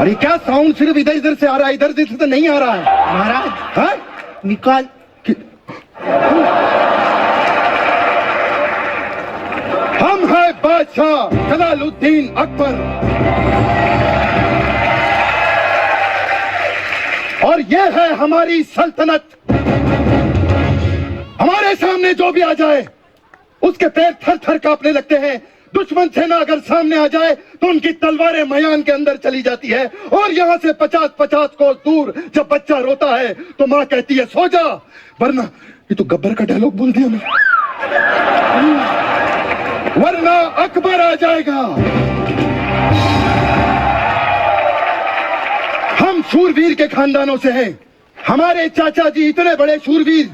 अरे क्या साउंड सिर्फ इधर इधर से आ रहा है, इधर इधर से तो नहीं आ रहा है महाराज। हाँ? निकाल। हम हैं बादशाह जलालुद्दीन अकबर और ये है हमारी सल्तनत। हमारे सामने जो भी आ जाए उसके पैर थर थर कांपने लगते हैं। दुश्मन सेना अगर सामने आ जाए तो उनकी तलवारें मैदान के अंदर चली जाती है और यहाँ से 50-50 कोस दूर जब बच्चा रोता है तो माँ कहती है सो जा, वरना ये तो गब्बर का डायलॉग बोल दिया मैं, वरना अकबर आ जाएगा। हम शूरवीर के खानदानों से हैं। हमारे चाचा जी इतने बड़े शूरवीर,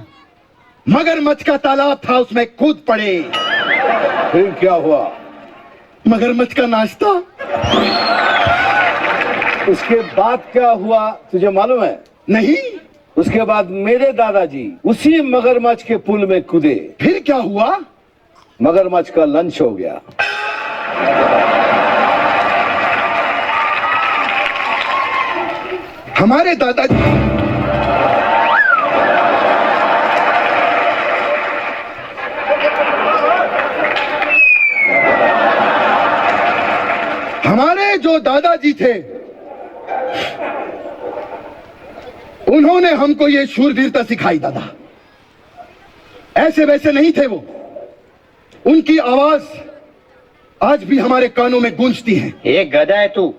मगरमच्छ का तालाब था उसमें कूद पड़े। फिर क्या हुआ? मगरमच्छ का नाश्ता। उसके बाद क्या हुआ तुझे मालूम है? नहीं। उसके बाद मेरे दादाजी उसी मगरमच्छ के पुल में कूदे। फिर क्या हुआ? मगरमच्छ का लंच हो गया। हमारे दादाजी हमारे जो दादाजी थे उन्होंने हमको ये शूरवीरता सिखाई। दादा ऐसे वैसे नहीं थे वो। उनकी आवाज आज भी हमारे कानों में गूंजती है। एक गधा है तू।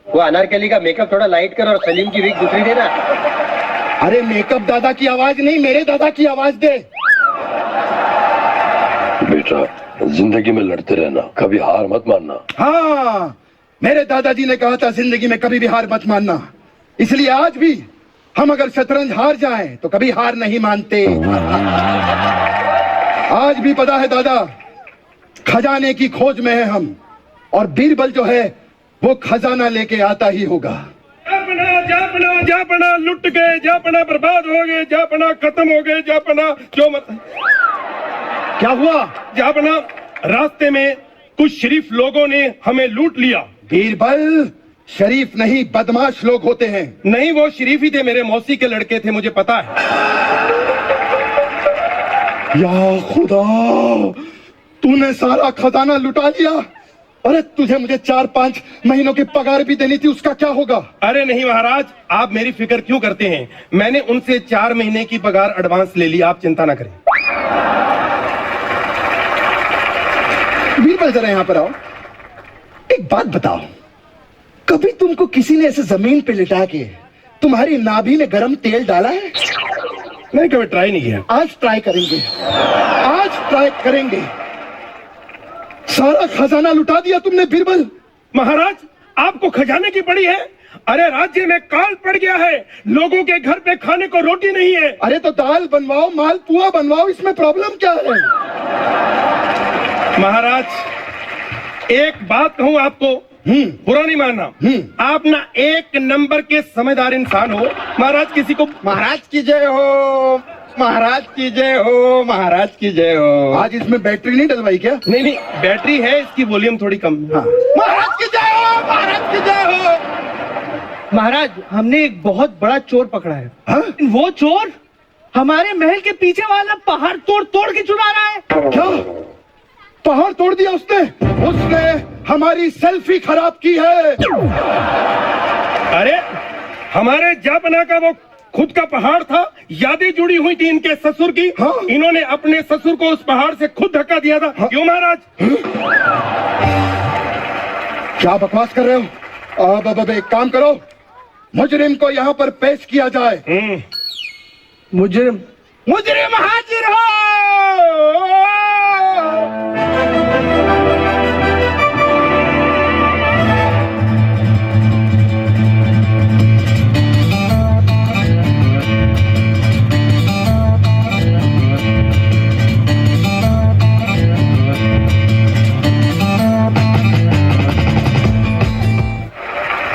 वो अनारकली का मेकअप थोड़ा लाइट कर और सलीम की विग दूसरी देना। अरे मेकअप दादा की आवाज नहीं, मेरे दादा की आवाज दे। बेटा जिंदगी में लड़ते रहना, कभी हार मत मानना। हाँ, मेरे दादाजी ने कहा था जिंदगी में कभी भी हार मत मानना। इसलिए आज भी हम अगर शतरंज हार जाएं तो कभी हार नहीं मानते। आज भी पता है दादा, खजाने की खोज में है हम, और बीरबल जो है वो खजाना लेके आता ही होगा। जापना जापना जापना लुट गए, जापना बर्बाद हो गए, जापना खत्म हो गए, जापना जो मत। क्या हुआ? जापना रास्ते में कुछ शरीफ लोगों ने हमें लूट लिया। बीरबल शरीफ नहीं, बदमाश लोग होते हैं। नहीं, वो शरीफ ही थे, मेरे मौसी के लड़के थे, मुझे पता है। या खुदा, तूने सारा खजाना लुटा लिया। अरे तुझे मुझे 4-5 महीनों की पगार भी देनी थी, उसका क्या होगा? अरे नहीं महाराज, आप मेरी फिक्र क्यों करते हैं? मैंने उनसे 4 महीने की पगार एडवांस ले ली, आप चिंता ना करें। बीरबल जरा यहाँ पर आओ, एक बात बताओ, कभी तुमको किसी ने ऐसे जमीन पे लिटा के तुम्हारी नाभि में गरम तेल डाला है? नहीं, कभी ट्राई नहीं किया। आज ट्राई करेंगे, आज ट्राई करेंगे। सारा खजाना लुटा दिया तुमने बीरबल। महाराज, आपको खजाने की पड़ी है? अरे राज्य में काल पड़ गया है, लोगों के घर पे खाने को रोटी नहीं है। अरे तो दाल बनवाओ, मालपुआ बनवाओ, इसमें प्रॉब्लम क्या है? महाराज, एक बात कहूं आपको, बुरा नहीं मानना, आप ना एक नंबर के समझदार इंसान हो। महाराज किसी को महाराज की जय हो, महाराज की जय हो, महाराज की जय हो। आज इसमें बैटरी नहीं डलवाई क्या? नहीं नहीं, बैटरी है, इसकी वॉल्यूम थोड़ी कम। हाँ। महाराज की जय हो, महाराज की जय हो। महाराज, हमने एक बहुत बड़ा चोर पकड़ा है। हाँ? वो चोर हमारे महल के पीछे वाला पहाड़ तोड़ तोड़ के चुरा रहा है। क्या पहाड़ तोड़ दिया उसने? उसने हमारी सेल्फी खराब की है। अरे हमारे जापना का वो खुद का पहाड़ था, यादें जुड़ी हुई थी इनके ससुर की। हाँ? इन्होंने अपने ससुर को उस पहाड़ से खुद धक्का दिया था। हाँ? क्यों महाराज? क्या बकवास कर रहे हो? अब एक काम करो, मुजरिम को यहाँ पर पेश किया जाए। मुजरिम मुजरिम हाजिर हो।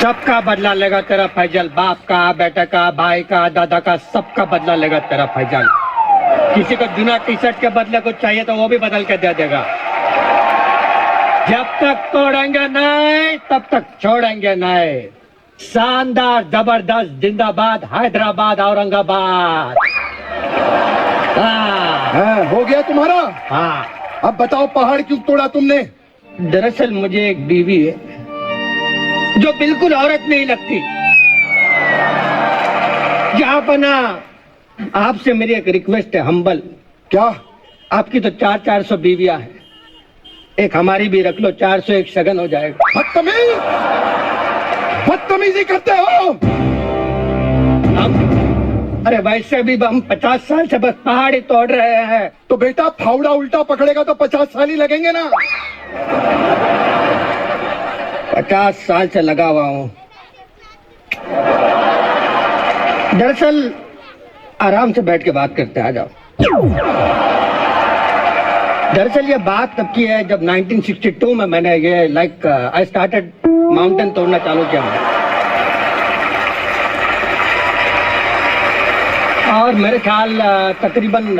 सबका बदला लेगा तेरा फैजल, बाप का, बेटा का, भाई का, दादा का, सबका बदला लेगा तेरा फैजल। किसी को बिना टी शर्ट के बदले कुछ चाहिए तो वो भी बदल के दे देगा। जब तक तोड़ेंगे नहीं तब तक छोड़ेंगे नहीं। शानदार, जबरदस्त, जिंदाबाद, हैदराबाद, औरंगाबाद। हाँ, हो गया तुम्हारा? हाँ। अब बताओ पहाड़ क्यों तोड़ा तुमने? दरअसल मुझे एक बीवी है जो बिल्कुल औरत नहीं लगती। यहाँ पना, आपसे मेरी एक रिक्वेस्ट है, हम्बल। क्या? आपकी तो 400 बीवियां हैं, एक हमारी भी रख लो, 401 शगन हो जाएगा। बदतमीज, बदतमीजी करते हो। अरे वैसे भी हम 50 साल से बस पहाड़ ही तोड़ रहे हैं। तो बेटा फावड़ा उल्टा पकड़ेगा तो 50 साल ही लगेंगे ना। 50 साल से लगा हुआ हूं। दरअसल आराम से बैठ के बात करते हैं, आ जाओ। दरअसल ये बात तब की है जब 1962 में मैंने ये आई स्टार्टेड माउंटेन तोड़ना चालू किया। और मेरे ख्याल तकरीबन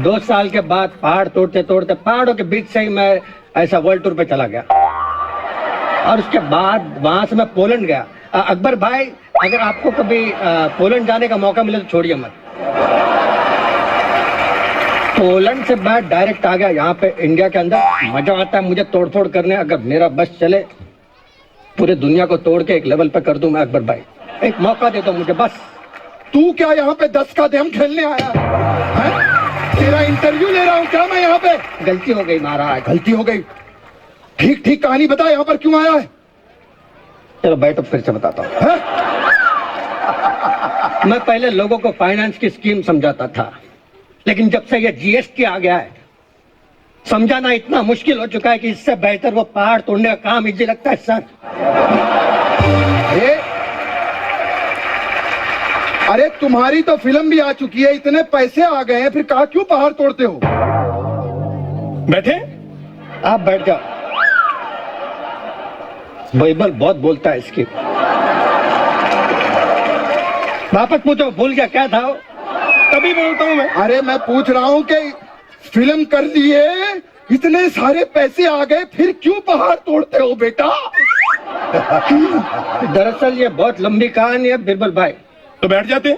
2 साल के बाद पहाड़ तोड़ते तोड़ते पहाड़ों के बीच से ही मैं ऐसा वर्ल्ड टूर पे चला गया। और उसके बाद वहां से मैं पोलैंड गया। अकबर भाई, अगर आपको कभी पोलैंड जाने का मौका मिले तो छोड़िए मत। पोलैंड से मैं डायरेक्ट आ गया यहाँ पे इंडिया के अंदर। मजा आता है मुझे तोड़फोड़ करने। अगर मेरा बस चले पूरे दुनिया को तोड़ के एक लेवल पे कर दूं मैं। अकबर भाई, एक मौका दे दो मुझे बस। तू क्या यहाँ पे 10 का देम खेलने आया है? तेरा इंटरव्यू ले रहा हूँ क्या मैं यहाँ पे? गलती हो गई महाराज। गलती हो गई? ठीक ठीक कहानी बता, यहाँ पर क्यों आया है? चलो बैठो, फिर से बताता हूँ। हैं? मैं पहले लोगों को फाइनेंस की स्कीम समझाता था, लेकिन जब से ये जीएसटी आ गया है, समझाना इतना मुश्किल हो चुका है कि इससे बेहतर वो पहाड़ तोड़ने का काम इजी लगता है सर। अरे तुम्हारी तो फिल्म भी आ चुकी है, इतने पैसे आ गए हैं, फिर कहा क्यों पहाड़ तोड़ते हो? बैठे। आप बैठ जाओ। बाइबल बहुत बोलता है इसकी। वापस पूछो, भूल गया क्या था वो? तभी बोलता हूँ मैं। अरे मैं पूछ रहा हूँ कि फिल्म कर लिए, इतने सारे पैसे आ गए, फिर क्यों पहाड़ तोड़ते हो बेटा? दरअसल ये बहुत लंबी कहानी है बिरबल भाई। तो बैठ जाते।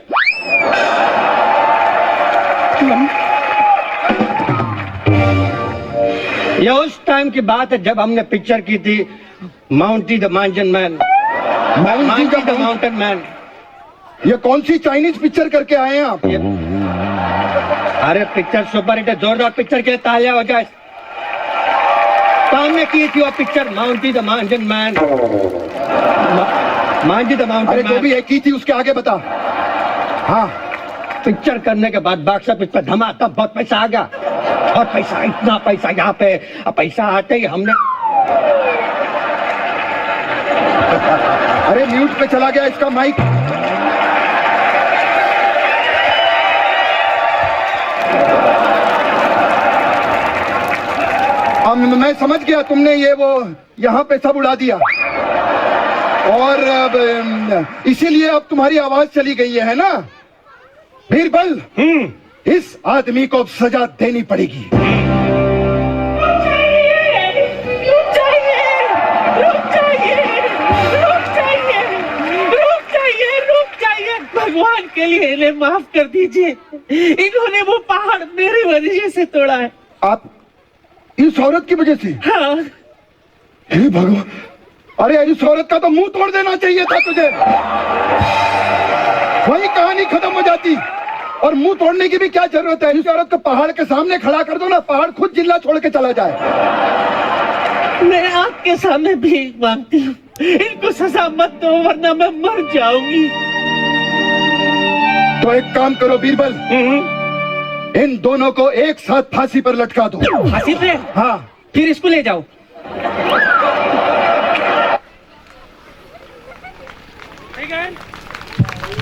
ये उस टाइम की बात है जब हमने पिक्चर की थी Mounty the mountain man. Mounty the mountain man. ये कौन सी चाइनीज पिक्चर करके आए हैं आप? अरे पिक्चर सुपर हिट है, जोरदार पिक्चर के लिए तालियां हो जाए। तो हमने की थी वो picture माउंटी the mountain man. Mounty the अरे माउंटेन जो भी मैन। है की थी, उसके आगे बता। हाँ, पिक्चर करने के बाद बॉक्स ऑफिस पर धमाका, बहुत पैसा आ गया। बहुत पैसा, इतना पैसा यहाँ पे। अब पैसा आते ही हमने अरे म्यूट पे चला गया इसका माइक। अब मैं समझ गया, तुमने ये वो यहाँ पे सब उड़ा दिया, और अब इसीलिए अब तुम्हारी आवाज चली गई है ना? बीरबल, इस आदमी को अब सजा देनी पड़ेगी। भगवान के लिए इन्हें माफ कर दीजिए। इन्होंने वो पहाड़ मेरी वजह से तोड़ा है। आप इस औरत की वजह से? हाँ। हे भगवान, अरे इस औरत का तो मुंह तोड़ देना चाहिए था तुझे। वही कहानी खत्म हो जाती। और मुंह तोड़ने की भी क्या जरूरत है? इस औरत को पहाड़ के सामने खड़ा कर दो ना, पहाड़ खुद जिल्ला छोड़ के चला जाए। मैं आपके सामने भीख मांगती हूँ, इनको सजा मत दो वरना मैं मर जाऊंगी। तो एक काम करो बीरबल, इन दोनों को एक साथ फांसी पर लटका दो। फांसी पे? हाँ। फिर इसको ले जाओ।